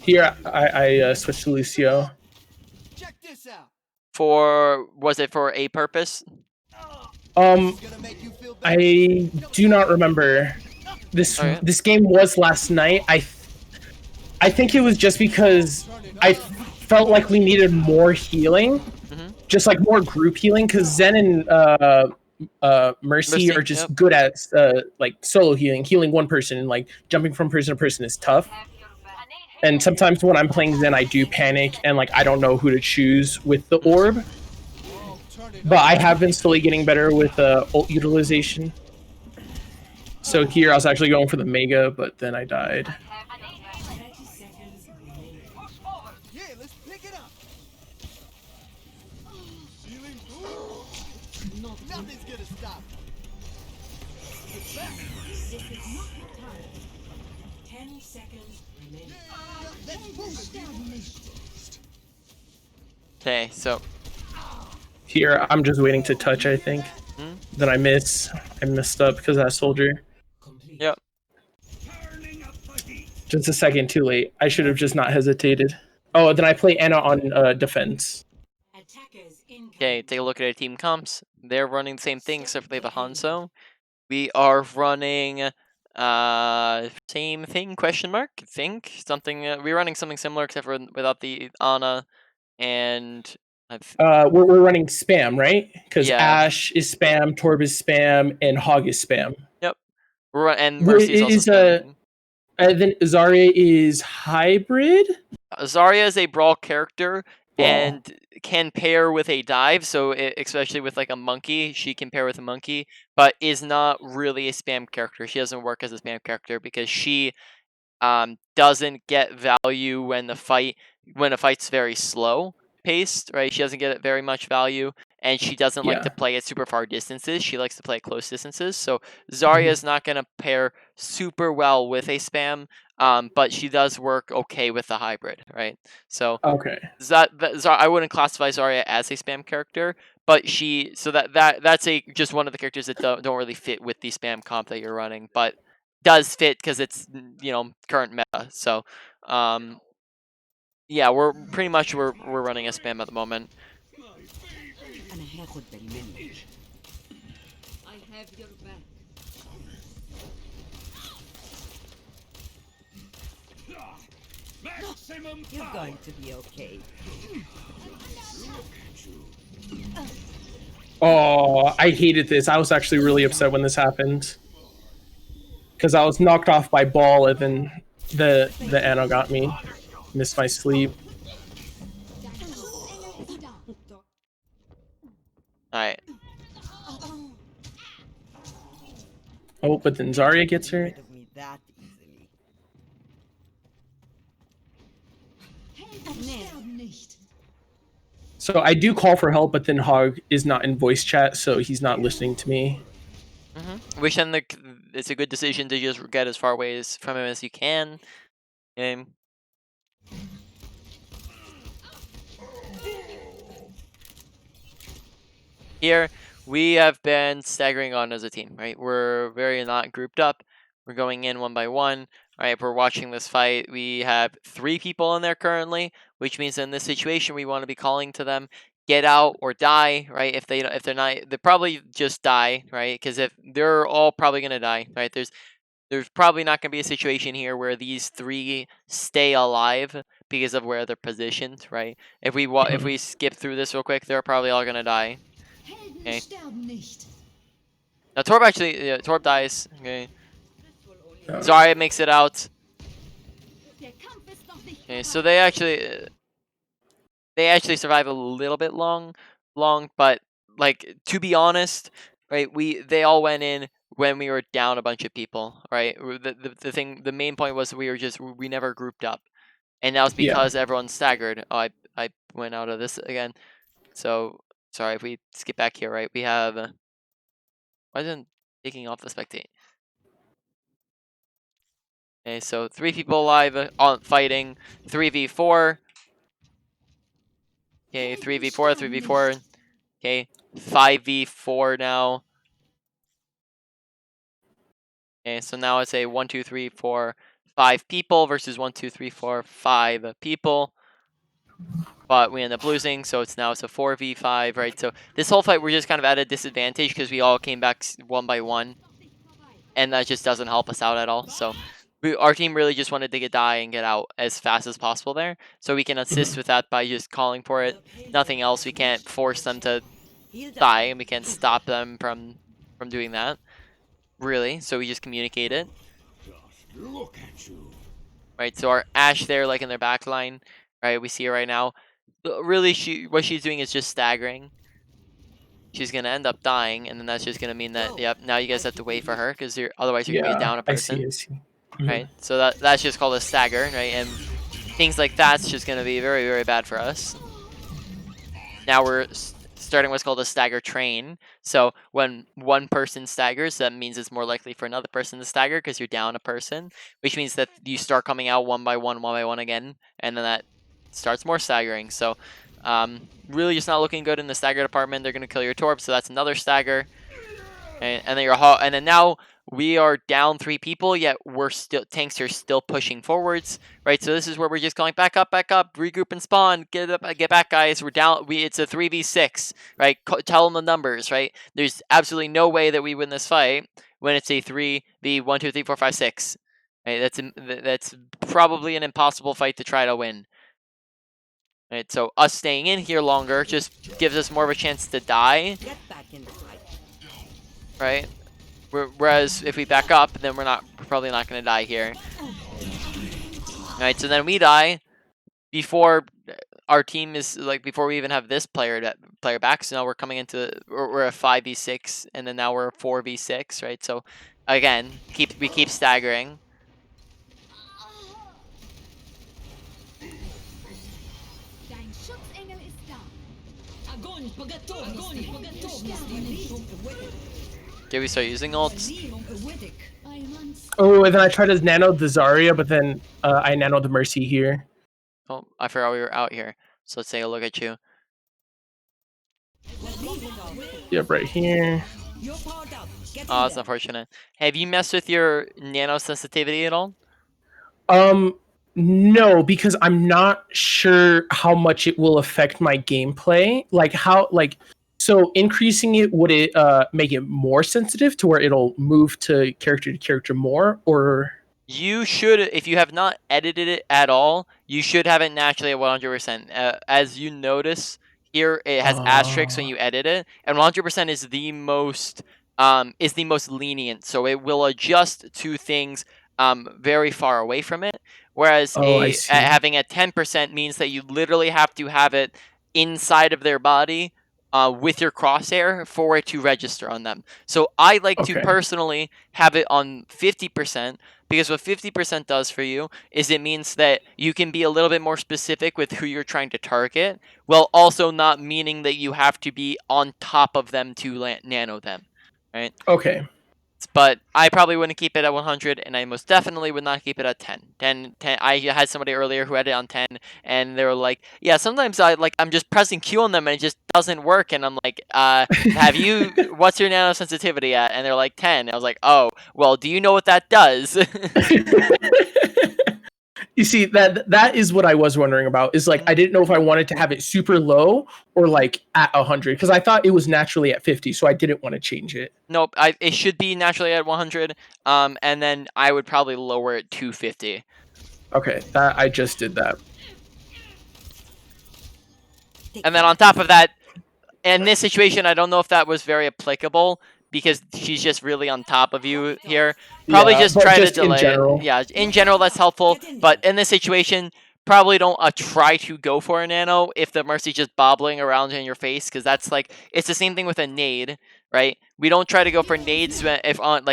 Here, I switched to Lucio. Check this out. Was it for a purpose? I do not remember. This game was last night. I think it was just because I felt like we needed more healing, just like more group healing, because Zen and Mercy are just good at like solo healing one person, and like jumping from person to person is tough. And sometimes when I'm playing Zen, I do panic and like I don't know who to choose with the orb. But I have been slowly getting better with ult utilization. So here I was actually going for the Mega, but then I died. Yeah, let's pick it up. Nothing's gonna stop. This is not the time. 10 seconds remaining. Okay, so here I'm just waiting to touch, I think. Then I messed up because of that soldier. Yep. Just a second too late. I should have just not hesitated. Oh, then I play Anna on defense. Okay, take a look at our team comps. They're running the same thing except for they have a Hanzo. We are running same thing, question mark, think something we're running something similar except for without the Ana, and we're running spam, right? Because Yeah. Ash is spam, Torb is spam, and Hog is spam. Yep. And Mercy is also spam. Then Zarya is hybrid. Zarya is a brawl character and can pair with a dive, so especially with like a monkey, she can pair with a monkey, but is not really a spam character. She doesn't work as a spam character because she doesn't get value when the fight's very slow paced, right? She doesn't get very much value, and she doesn't like to Yeah. play at super far distances. She likes to play at close distances. So Zarya is not gonna pair super well with a spam, but she does work okay with the hybrid, right? So Okay. I wouldn't classify Zarya as a spam character, but that's just one of the characters that don't really fit with the spam comp that you're running, but does fit because it's current meta. So yeah, we're running a spam at the moment. أنا هاخد بالي منك. I have your back. You're going to be okay. Oh, I hated this. I was actually really upset when this happened. Because I was knocked off by ball and then the Anno got me. Missed my sleep. Alright. Oh, but then Zarya gets her. Rid of me that easily. So I do call for help, but then Hog is not in voice chat, so he's not listening to me. Wish him it's a good decision to just get as far away from him as you can. Here, we have been staggering on as a team, right? We're very not grouped up. We're going in one by one. Right, we're watching this fight. We have 3 people in there currently, which means in this situation we want to be calling to them, get out or die, right? If they're not, they probably just die, right? Because if they're all probably gonna die, right? There's probably not gonna be a situation here where these 3 stay alive because of where they're positioned, right? If we skip through this real quick, they're probably all gonna die. Okay. Now Torb dies. Okay. Zarya makes it out. Okay, so they actually survive a little bit long, but like to be honest, right? They all went in when we were down a bunch of people, right? The main point was we never grouped up, and that was Yeah. because everyone staggered. Oh, I went out of this again. So sorry if we skip back here, right? We have why isn't taking off the spectate? Okay, so 3 people alive on fighting, 3v4. Okay, 3v4, 3v4. Okay, 5v4 now. Okay, so now it's a 1, 2, 3, 4, 5 people versus 1, 2, 3, 4, 5 people. But we end up losing, so it's a 4v5, right? So this whole fight we're just kind of at a disadvantage because we all came back one by one, and that just doesn't help us out at all. So our team really just wanted to die and get out as fast as possible there, so we can assist with that by just calling for it. Nothing else. We can't force them to die, and we can't stop them from doing that, really. So we just communicate it. Look at you. Right, so our Ashe there, like in their back line, right? We see her right now. Really, what she's doing is just staggering. She's gonna end up dying, and then that's just gonna mean that now you guys have to wait for her because otherwise you're gonna be down a I see. person. I see. Right? So that's just called a stagger, right? And things like that's just going to be very, very bad for us. Now we're starting what's called a stagger train. So when one person staggers, that means it's more likely for another person to stagger because you're down a person, which means that you start coming out one by one again, and then that starts more staggering. So really just not looking good in the stagger department. They're going to kill your Torb, so that's another stagger. And then now we are down 3 people, yet tanks are still pushing forwards, right? So this is where we're just going back up, regroup and spawn, get back, guys. We're down. It's a 3v6, right? Tell them the numbers, right? There's absolutely no way that we win this fight when it's a 3v1, 2, 3, 4, 5, 6. Right? That's probably an impossible fight to try to win. Right? So us staying in here longer just gives us more of a chance to die. Get back in the fight. Right? Whereas if we back up, then we're probably not going to die here. Alright, so then we die before our team is before we even have this player back. So now we're coming into we're a 5v6, and then now we're a 4v6, right? So again, we keep staggering. Okay, we start using ults. Oh, and then I tried to nano the Zarya, but then I nanoed the Mercy here. Oh, I forgot we were out here. So let's take a look at you. Yep, right here. Oh, that's unfortunate. Have you messed with your nano sensitivity at all? No, because I'm not sure how much it will affect my gameplay. So increasing it, would it make it more sensitive to where it'll move to character more, or You should, if you have not edited it at all, you should have it naturally at 100%. As you notice here, it has asterisks when you edit it, and 100% is the most lenient. So it will adjust to things very far away from it. Whereas I see. having a 10% means that you literally have to have it inside of their body with your crosshair for it to register on them. So I like to Okay. personally have it on 50%. Because what 50% does for you is it means that you can be a little bit more specific with who you're trying to target, while also not meaning that you have to be on top of them to nano them, right? Okay. But I probably wouldn't keep it at 100, and I most definitely would not keep it at 10. 10. I had somebody earlier who had it on 10, and they were like, "Yeah, sometimes I'm just pressing Q on them and it just doesn't work." And I'm like, what's your nano sensitivity at?" And they're like 10. I was like, "Oh, well, do you know what that does?" You see, that is what I was wondering about. Is like I didn't know if I wanted to have it super low or like at 100, because I thought it was naturally at 50, so I didn't want to change it. Nope, it should be naturally at 100, and then I would probably lower it to 50. Okay, that I just did that. And then on top of that, in this situation, I don't know if that was very applicable because she's just really on top of you here. Probably Yeah, just but try just to in delay general. it. Yeah, in general, that's helpful. But in this situation, probably don't try to go for a nano if the Mercy's just bobbling around in your face, because that's like, it's the same thing with a nade, right? We don't try to go for nades if on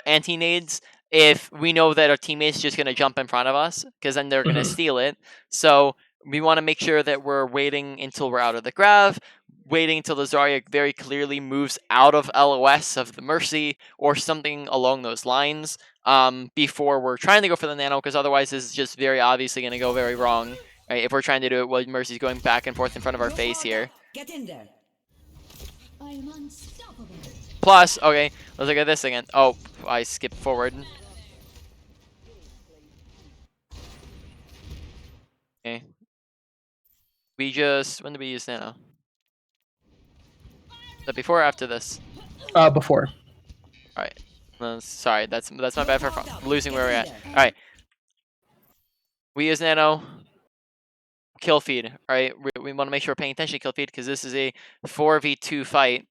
anti-nades if we know that our teammate's just going to jump in front of us, because then they're going to steal it. So we want to make sure that we're waiting until we're out of the grav, waiting until the Zarya very clearly moves out of LOS of the Mercy or something along those lines before we're trying to go for the nano, because otherwise this is just very obviously going to go very wrong, right? If we're trying to do it while Mercy's going back and forth in front of our face here. Get in there. Plus, okay, let's look at this again. Oh, I skipped forward. Okay. When did we use nano? Is that before or after this? Before. Alright. Sorry, that's my bad for losing where we're at. Alright. We use nano. Kill feed, right? We want to make sure we're paying attention to kill feed because this is a 4v2 fight,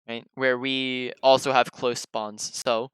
right? Where we also have close spawns. So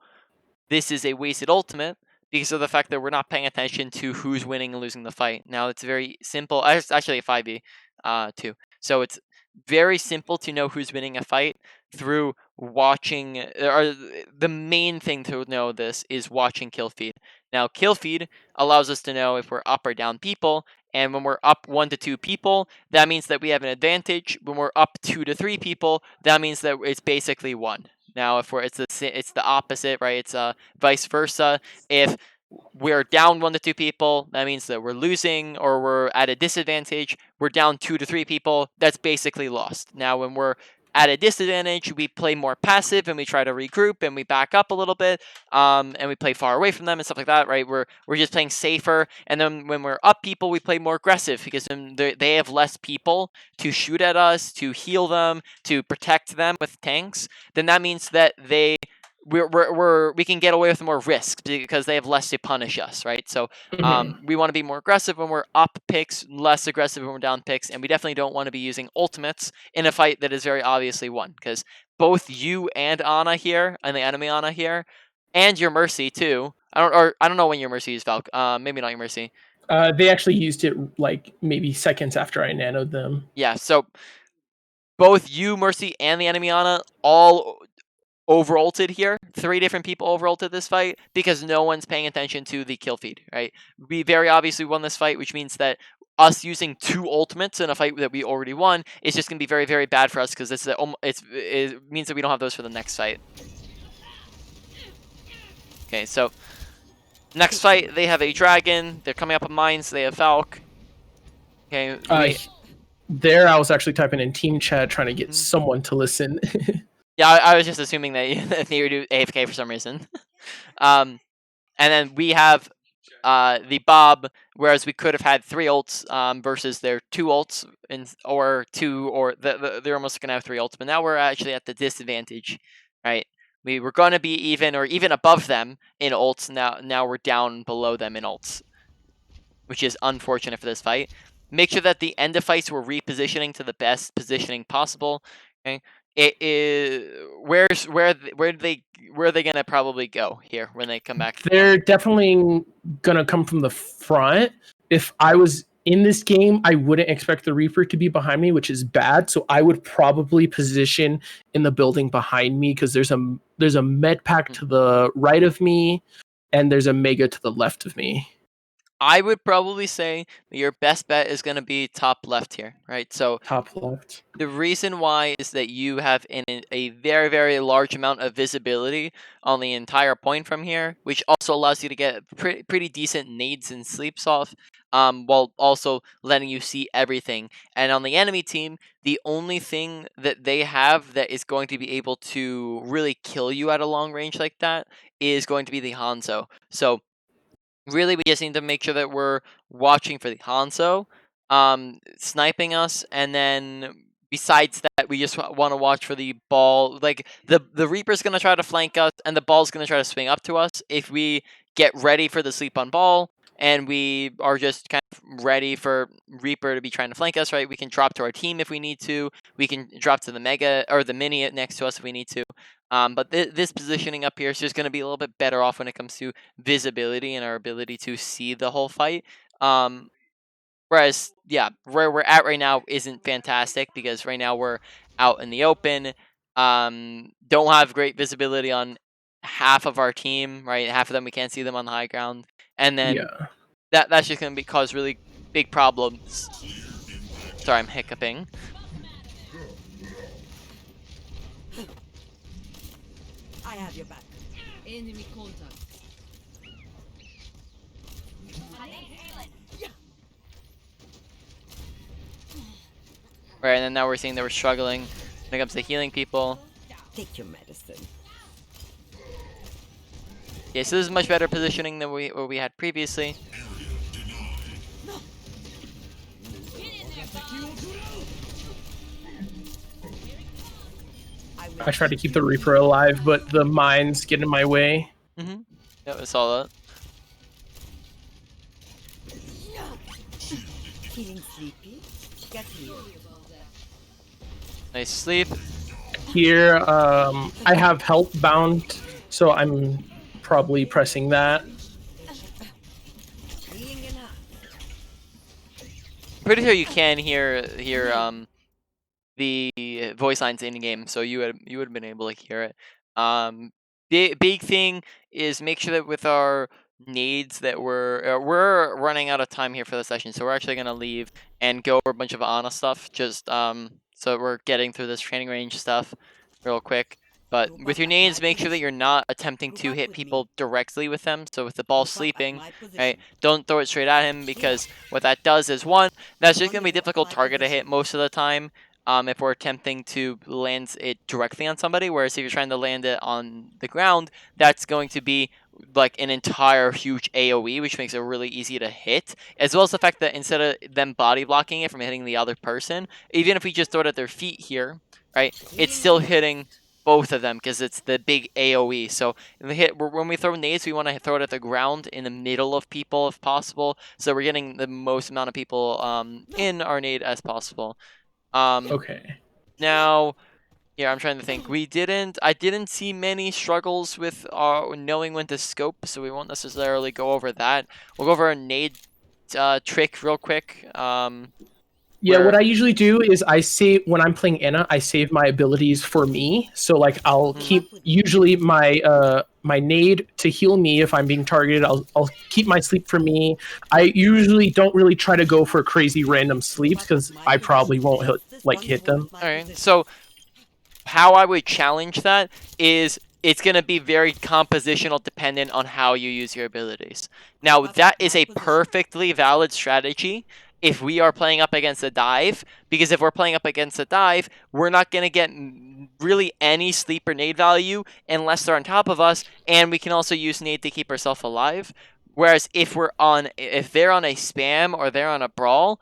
this is a wasted ultimate because of the fact that we're not paying attention to who's winning and losing the fight. Now it's very simple. It's actually a 5v2. So it's very simple to know who's winning a fight through watching, or the main thing to know this is watching kill feed. Now kill feed allows us to know if we're up or down people, and when we're up 1 to 2 people, that means that we have an advantage. When we're up 2 to 3 people, that means that it's basically 1. Now, if it's the opposite, right? It's vice versa. If we're down 1 to 2 people, that means that we're losing, or we're at a disadvantage. We're down 2 to 3 people, that's basically lost. Now, when we're at a disadvantage, we play more passive and we try to regroup and we back up a little bit, and we play far away from them and stuff like that, right? We're just playing safer. And then when we're up people, we play more aggressive because then they have less people to shoot at us, to heal them, to protect them with tanks. Then that means that we can get away with more risks because they have less to punish us, right? So we want to be more aggressive when we're up picks, less aggressive when we're down picks, and we definitely don't want to be using ultimates in a fight that is very obviously won, because both you and Ana here, and the enemy Ana here, and your Mercy too. I don't know when your Mercy is Valk. Maybe not your Mercy. They actually used it like maybe seconds after I nanoed them. Yeah, so both you, Mercy, and the enemy Ana all over-ulted here. 3 different people over-ulted this fight because no one's paying attention to the kill feed, right? We very obviously won this fight, which means that us using 2 ultimates in a fight that we already won is just going to be very, very bad for us because it means that we don't have those for the next fight. Okay, so next fight, they have a dragon. They're coming up with mines. They have Falk. Okay, There, I was actually typing in team chat trying to get someone to listen. yeah, I was just assuming that you were AFK for some reason. And then we have the Bob, whereas we could have had 3 ults versus their 2 ults, they're almost going to have 3 ults, but now we're actually at the disadvantage, right? We were going to be even or even above them in ults, now we're down below them in ults, which is unfortunate for this fight. Make sure that the end of fights we're repositioning to the best positioning possible. Okay, it is where are they gonna probably go here when they come back? They're definitely gonna come from the front. If I was in this game, I wouldn't expect the Reaper to be behind me, which is bad. So I would probably position in the building behind me because there's a med pack to the right of me, and there's a mega to the left of me. I would probably say that your best bet is going to be top left here, right? So Top left. the reason why is that you have a very, very large amount of visibility on the entire point from here, which also allows you to get pretty decent nades and sleeps off, while also letting you see everything. And on the enemy team, the only thing that they have that is going to be able to really kill you at a long range like that is going to be the Hanzo. So really, we just need to make sure that we're watching for the Hanzo, sniping us, and then besides that, we just want to watch for the ball. Like the Reaper's gonna try to flank us, and the ball's gonna try to swing up to us. If we get ready for the sleep on ball, and we are just kind of ready for Reaper to be trying to flank us, right? We can drop to our team if we need to. We can drop to the Mega or the Mini next to us if we need to. But this positioning up here is just going to be a little bit better off when it comes to visibility and our ability to see the whole fight. Whereas, yeah, where we're at right now isn't fantastic because right now we're out in the open. Don't have great visibility on half of our team, right? Half of them we can't see them on the high ground, and then Yeah. that's just going to cause really big problems. Sorry, I'm hiccuping. I have your back. Enemy contact. Right, and then now we're seeing that we're struggling when it comes to healing people. Take your medicine. Yeah, so this is much better positioning than what we had previously. I tried to keep the Reaper alive, but the mines get in my way. Mm-hmm. Yeah, I saw that. Feeling sleepy? Get here. Nice sleep. Here, I have health bound, so I'm probably pressing that. Being enough. Pretty sure you can hear the voice lines in game, so you would have been able to hear it. Big thing is make sure that with our nades that we're running out of time here for the session, so we're actually gonna leave and go over a bunch of Ana stuff. Just so we're getting through this training range stuff real quick. But with your nades, make sure that you're not attempting to hit people directly with them. So with the ball sleeping, right, don't throw it straight at him because what that does is, one, that's just going to be a difficult target to hit most of the time if we're attempting to land it directly on somebody. Whereas if you're trying to land it on the ground, that's going to be like an entire huge AoE, which makes it really easy to hit. As well as the fact that instead of them body blocking it from hitting the other person, even if we just throw it at their feet here, right, it's still hitting both of them because it's the big AoE. So when we throw nades, we want to throw it at the ground in the middle of people if possible. So we're getting the most amount of people in our nade as possible. Okay. Now, yeah, I'm trying to think. I didn't see many struggles with knowing when to scope, so we won't necessarily go over that. We'll go over a nade trick real quick. Yeah, what I usually do is I save when I'm playing Ana, I save my abilities for me. So like I'll keep usually my my nade to heal me if I'm being targeted. I'll keep my sleep for me. I usually don't really try to go for crazy random sleeps because I probably won't hit them. All right. So how I would challenge that is it's going to be very compositional dependent on how you use your abilities. Now, that is a perfectly valid strategy if we are playing up against a dive, because if we're playing up against a dive, we're not going to get really any sleep or nade value unless they're on top of us, and we can also use nade to keep ourselves alive. Whereas if they're on a spam or they're on a brawl,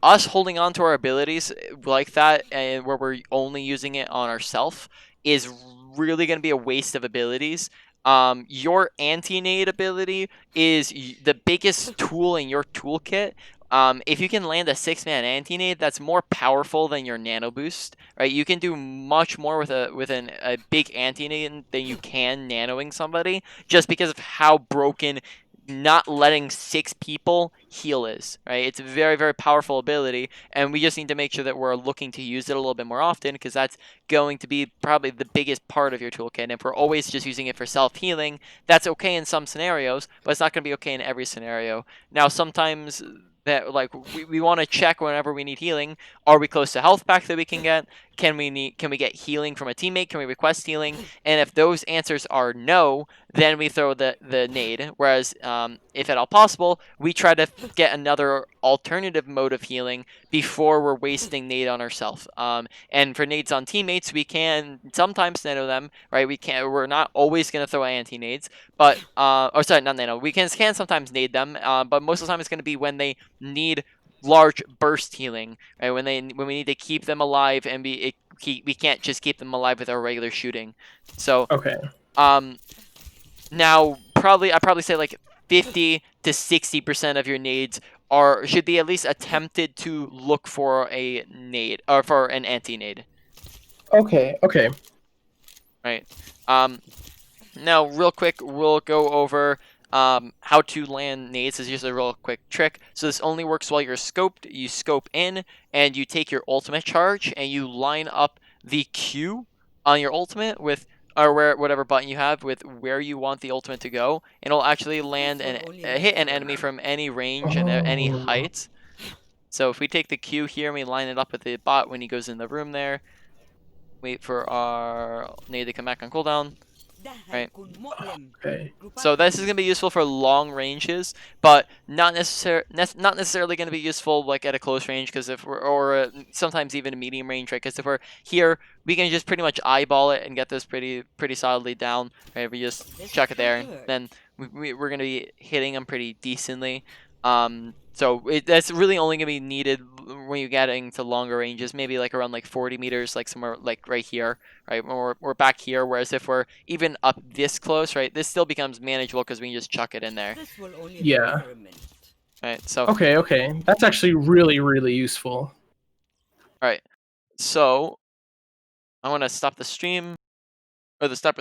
us holding on to our abilities like that, and where we're only using it on ourselves, is really going to be a waste of abilities. Your anti-nade ability is the biggest tool in your toolkit. If you can land a 6-man anti-nade, that's more powerful than your nano boost, right? You can do much more with a big anti-nade than you can nanoing somebody, just because of how broken not letting 6 people heal is, right? It's a very, very powerful ability, and we just need to make sure that we're looking to use it a little bit more often, because that's going to be probably the biggest part of your toolkit. And if we're always just using it for self-healing, that's okay in some scenarios, but it's not going to be okay in every scenario. Now, sometimes that we want to check whenever we need healing. Are we close to health pack that we can get? Can we get healing from a teammate? Can we request healing? And if those answers are no, then we throw the nade. Whereas if at all possible, we try to get another alternative mode of healing before we're wasting nade on ourselves. And for nades on teammates, we can sometimes nano them, right? We're not always gonna throw anti nades, but or sorry, not nano. We can sometimes nade them, but most of the time it's gonna be when they need large burst healing, right? When we need to keep them alive, and we can't just keep them alive with our regular shooting. So Okay. now I'd probably say like 50 to 60% of your nades should be at least attempted to look for a nade or for an anti-nade. Okay. Okay. Right. Now real quick, we'll go over how to land nades. Is just a real quick trick. So this only works while you're scoped. You scope in and you take your ultimate charge and you line up the Q on your ultimate with whatever button you have with where you want the ultimate to go, and it'll actually land and hit an enemy from any range and any height. So if we take the Q here and we line it up with the bot when he goes in the room there, wait for our nade to come back on cooldown. Right. Okay. So this is going to be useful for long ranges, but not necessarily going to be useful like at a close range, because sometimes even a medium range, right? Because if we're here, we can just pretty much eyeball it and get this pretty solidly down, right? We just chuck it there, then we're going to be hitting them pretty decently. So that's really only going to be needed when you're getting to longer ranges, maybe like around like 40 meters, like somewhere like right here, right? When we're back here, whereas if we're even up this close, right, this still becomes manageable because we can just chuck it in there. Yeah. Right, so... Okay, okay. That's actually really, really useful. Alright, so I want to stop the stream, or stop